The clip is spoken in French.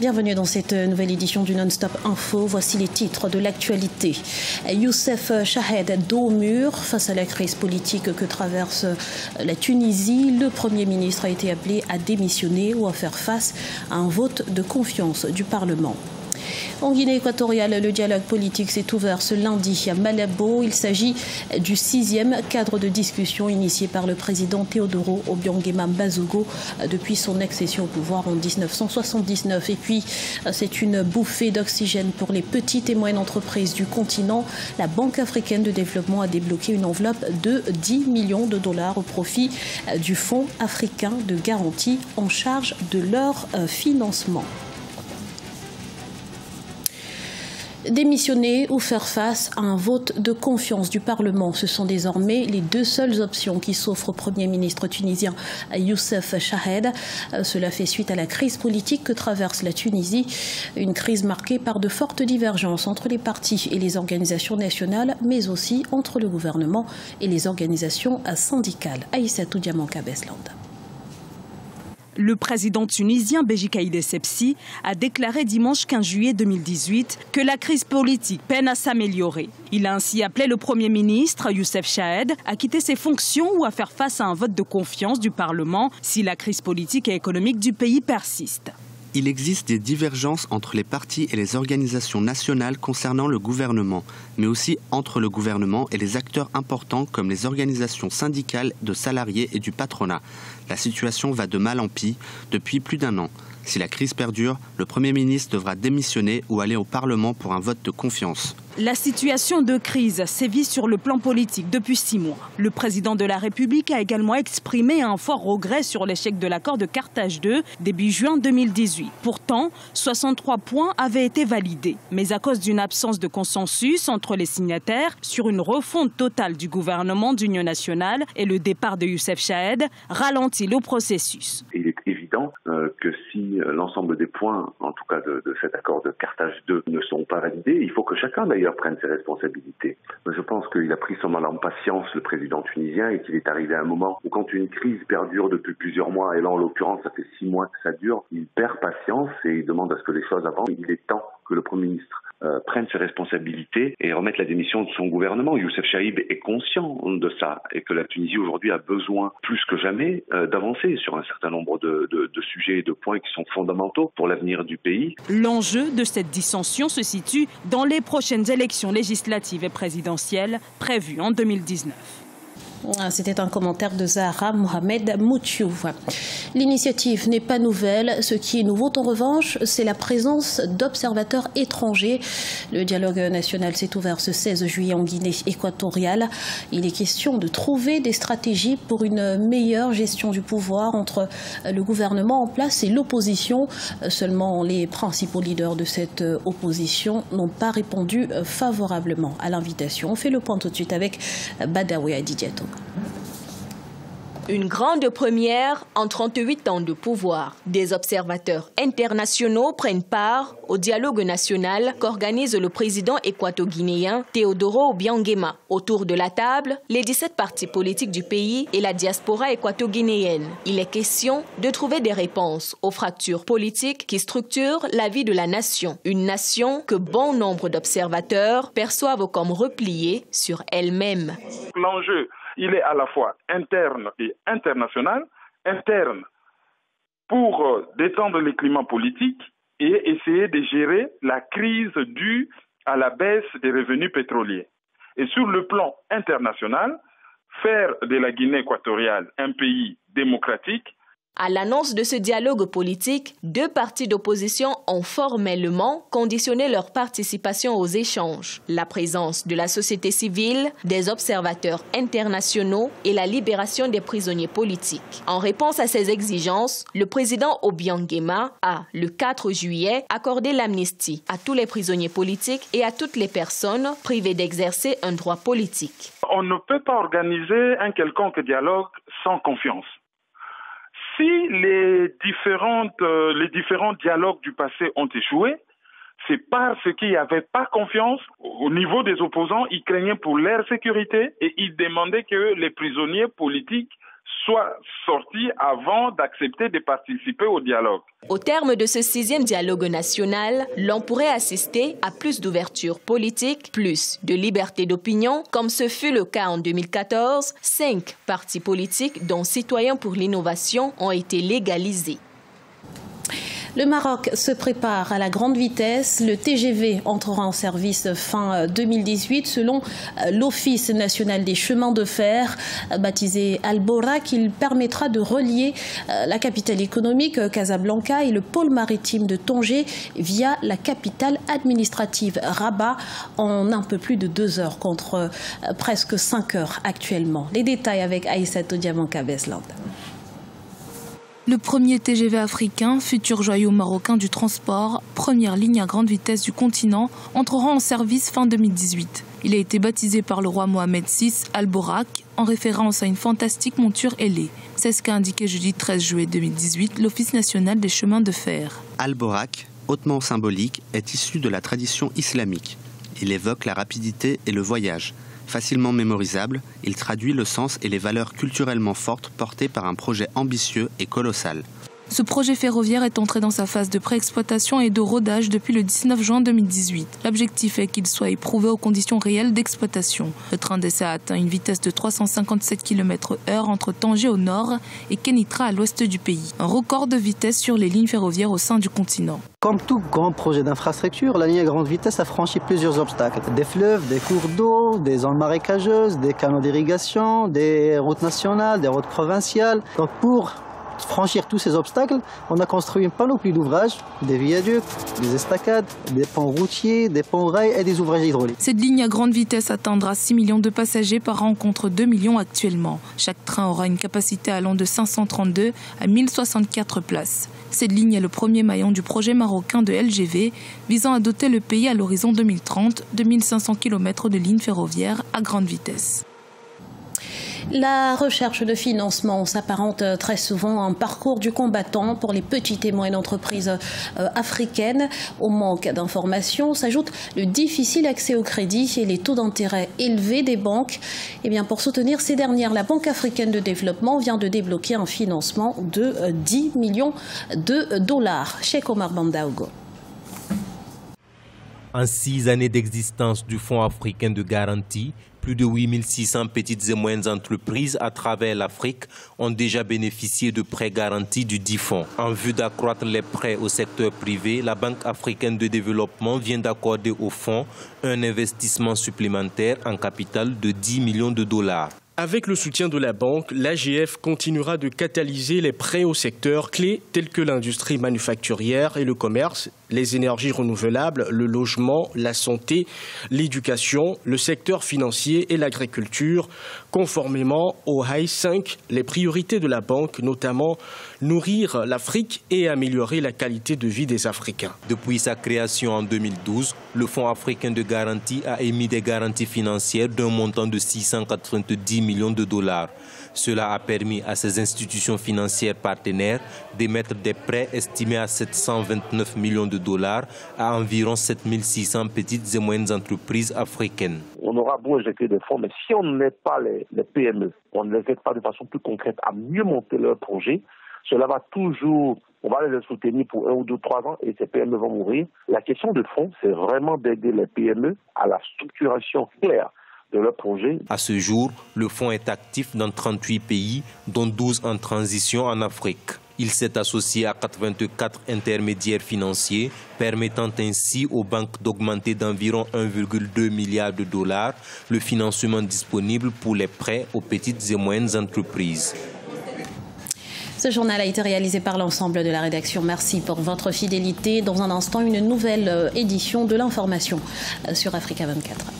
Bienvenue dans cette nouvelle édition du Non-Stop Info. Voici les titres de l'actualité. Youssef Chahed dos au mur face à la crise politique que traverse la Tunisie. Le Premier ministre a été appelé à démissionner ou à faire face à un vote de confiance du Parlement. En Guinée équatoriale, le dialogue politique s'est ouvert ce lundi à Malabo. Il s'agit du 6e cadre de discussion initié par le président Teodoro Obiang Bazogo depuis son accession au pouvoir en 1979. Et puis, c'est une bouffée d'oxygène pour les petites et moyennes entreprises du continent. La Banque africaine de développement a débloqué une enveloppe de 10 millions de dollars au profit du Fonds africain de garantie en charge de leur financement. Démissionner ou faire face à un vote de confiance du Parlement, ce sont désormais les deux seules options qui s'offrent au Premier ministre tunisien Youssef Chahed. Cela fait suite à la crise politique que traverse la Tunisie, une crise marquée par de fortes divergences entre les partis et les organisations nationales, mais aussi entre le gouvernement et les organisations syndicales. Aïssatou Diamanka Besland. Le président tunisien Béji Caïd Essebsi a déclaré dimanche 15 juillet 2018 que la crise politique peine à s'améliorer. Il a ainsi appelé le Premier ministre Youssef Chahed à quitter ses fonctions ou à faire face à un vote de confiance du Parlement si la crise politique et économique du pays persiste. Il existe des divergences entre les partis et les organisations nationales concernant le gouvernement, mais aussi entre le gouvernement et les acteurs importants comme les organisations syndicales de salariés et du patronat. La situation va de mal en pis depuis plus d'un an. Si la crise perdure, le Premier ministre devra démissionner ou aller au Parlement pour un vote de confiance. La situation de crise sévit sur le plan politique depuis 6 mois. Le président de la République a également exprimé un fort regret sur l'échec de l'accord de Carthage II début juin 2018. Pourtant, 63 points avaient été validés. Mais à cause d'une absence de consensus entre les signataires sur une refonte totale du gouvernement d'union nationale et le départ de Youssef Chahed ralentit le processus. Il est évident que si l'ensemble des points, en tout cas de cet accord de Carthage II, ne sont pas validés, il faut que chacun d'ailleurs prenne ses responsabilités. Je pense qu'il a pris son mal en patience, le président tunisien, et qu'il est arrivé à un moment où quand une crise perdure depuis plusieurs mois, et là en l'occurrence ça fait 6 mois que ça dure, il perd patience et il demande à ce que les choses avancent. Il est temps que le Premier ministre prenne ses responsabilités et remette la démission de son gouvernement. Youssef Chahed est conscient de ça et que la Tunisie aujourd'hui a besoin plus que jamais d'avancer sur un certain nombre de sujets et de points qui sont fondamentaux pour l'avenir du pays. L'enjeu de cette dissension se situe dans les prochaines élections législatives et présidentielles prévues en 2019. C'était un commentaire de Zahra Mohamed Moutiou. L'initiative n'est pas nouvelle. Ce qui est nouveau, en revanche, c'est la présence d'observateurs étrangers. Le dialogue national s'est ouvert ce 16 juillet en Guinée équatoriale. Il est question de trouver des stratégies pour une meilleure gestion du pouvoir entre le gouvernement en place et l'opposition. Seulement, les principaux leaders de cette opposition n'ont pas répondu favorablement à l'invitation. On fait le point tout de suite avec Badawi Adidiato. Une grande première en 38 ans de pouvoir. Des observateurs internationaux prennent part au dialogue national qu'organise le président équato-guinéen Teodoro Obiang. Autour de la table, les 17 partis politiques du pays et la diaspora équato-guinéenne. Il est question de trouver des réponses aux fractures politiques qui structurent la vie de la nation. Une nation que bon nombre d'observateurs perçoivent comme repliée sur elle-même. L'enjeu, il est à la fois interne et international. Interne pour détendre le climat politique et essayer de gérer la crise due à la baisse des revenus pétroliers. Et sur le plan international, faire de la Guinée équatoriale un pays démocratique. À l'annonce de ce dialogue politique, 2 partis d'opposition ont formellement conditionné leur participation aux échanges. La présence de la société civile, des observateurs internationaux et la libération des prisonniers politiques. En réponse à ces exigences, le président Obiang a, le 4 juillet, accordé l'amnistie à tous les prisonniers politiques et à toutes les personnes privées d'exercer un droit politique. On ne peut pas organiser un quelconque dialogue sans confiance. Si les différents dialogues du passé ont échoué, c'est parce qu'il n'y avait pas confiance au niveau des opposants. Ils craignaient pour leur sécurité et ils demandaient que les prisonniers politiques soient sortis avant d'accepter de participer au dialogue. Au terme de ce 6e dialogue national, l'on pourrait assister à plus d'ouverture politique, plus de liberté d'opinion, comme ce fut le cas en 2014. 5 partis politiques, dont Citoyens pour l'innovation, ont été légalisés. Le Maroc se prépare à la grande vitesse. Le TGV entrera en service fin 2018 selon l'Office national des chemins de fer, baptisé Al Borak. Il permettra de relier la capitale économique, Casablanca, et le pôle maritime de Tanger via la capitale administrative, Rabat, en un peu plus de 2 heures contre presque 5 heures actuellement. Les détails avec Aïssatou Diamanka-Besland. Le premier TGV africain, futur joyau marocain du transport, première ligne à grande vitesse du continent, entrera en service fin 2018. Il a été baptisé par le roi Mohamed VI Al Borak, en référence à une fantastique monture ailée. C'est ce qu'a indiqué jeudi 13 juillet 2018 l'Office national des chemins de fer. Al Borak, hautement symbolique, est issu de la tradition islamique. Il évoque la rapidité et le voyage. Facilement mémorisable, il traduit le sens et les valeurs culturellement fortes portées par un projet ambitieux et colossal. Ce projet ferroviaire est entré dans sa phase de préexploitation et de rodage depuis le 19 juin 2018. L'objectif est qu'il soit éprouvé aux conditions réelles d'exploitation. Le train d'essai a atteint une vitesse de 357 km/h entre Tanger au nord et Kenitra à l'ouest du pays. Un record de vitesse sur les lignes ferroviaires au sein du continent. Comme tout grand projet d'infrastructure, la ligne à grande vitesse a franchi plusieurs obstacles. Des fleuves, des cours d'eau, des zones marécageuses, des canaux d'irrigation, des routes nationales, des routes provinciales. Donc pour franchir tous ces obstacles, on a construit une panoplie d'ouvrages, des viaducs, des estacades, des ponts routiers, des ponts rails et des ouvrages hydrauliques. Cette ligne à grande vitesse atteindra 6 millions de passagers par an contre 2 millions actuellement. Chaque train aura une capacité allant de 532 à 1064 places. Cette ligne est le premier maillon du projet marocain de LGV visant à doter le pays à l'horizon 2030 de 1500 km de lignes ferroviaires à grande vitesse. La recherche de financement s'apparente très souvent à un parcours du combattant pour les petites et moyennes entreprises africaines. Au manque d'informations s'ajoute le difficile accès au crédit et les taux d'intérêt élevés des banques. Et bien pour soutenir ces dernières, la Banque africaine de développement vient de débloquer un financement de 10 millions de dollars. Cheikh Omar Bandaogo. En 6 années d'existence du Fonds africain de garantie, plus de 8600 petites et moyennes entreprises à travers l'Afrique ont déjà bénéficié de prêts garantis du dit fonds. En vue d'accroître les prêts au secteur privé, la Banque africaine de développement vient d'accorder au fonds un investissement supplémentaire en capital de 10 millions de dollars. Avec le soutien de la banque, l'AGF continuera de catalyser les prêts au secteur clés tels que l'industrie manufacturière et le commerce, les énergies renouvelables, le logement, la santé, l'éducation, le secteur financier et l'agriculture, conformément au High 5, les priorités de la banque, notamment nourrir l'Afrique et améliorer la qualité de vie des Africains. Depuis sa création en 2012, le Fonds africain de garantie a émis des garanties financières d'un montant de 690 millions de dollars. Cela a permis à ces institutions financières partenaires d'émettre des prêts estimés à 729 millions de dollars à environ 7600 petites et moyennes entreprises africaines. On aura beau injecter des fonds, mais si on n'aide pas les PME, on ne les aide pas de façon plus concrète à mieux monter leur projet, cela va toujours, on va les soutenir pour 1 ou 2, 3 ans et ces PME vont mourir. La question de fond, c'est vraiment d'aider les PME à la structuration claire de leur projet. À ce jour, le fonds est actif dans 38 pays, dont 12 en transition en Afrique. Il s'est associé à 84 intermédiaires financiers, permettant ainsi aux banques d'augmenter d'environ 1,2 milliard de dollars le financement disponible pour les prêts aux petites et moyennes entreprises. Ce journal a été réalisé par l'ensemble de la rédaction. Merci pour votre fidélité. Dans un instant, une nouvelle édition de l'information sur Africa 24.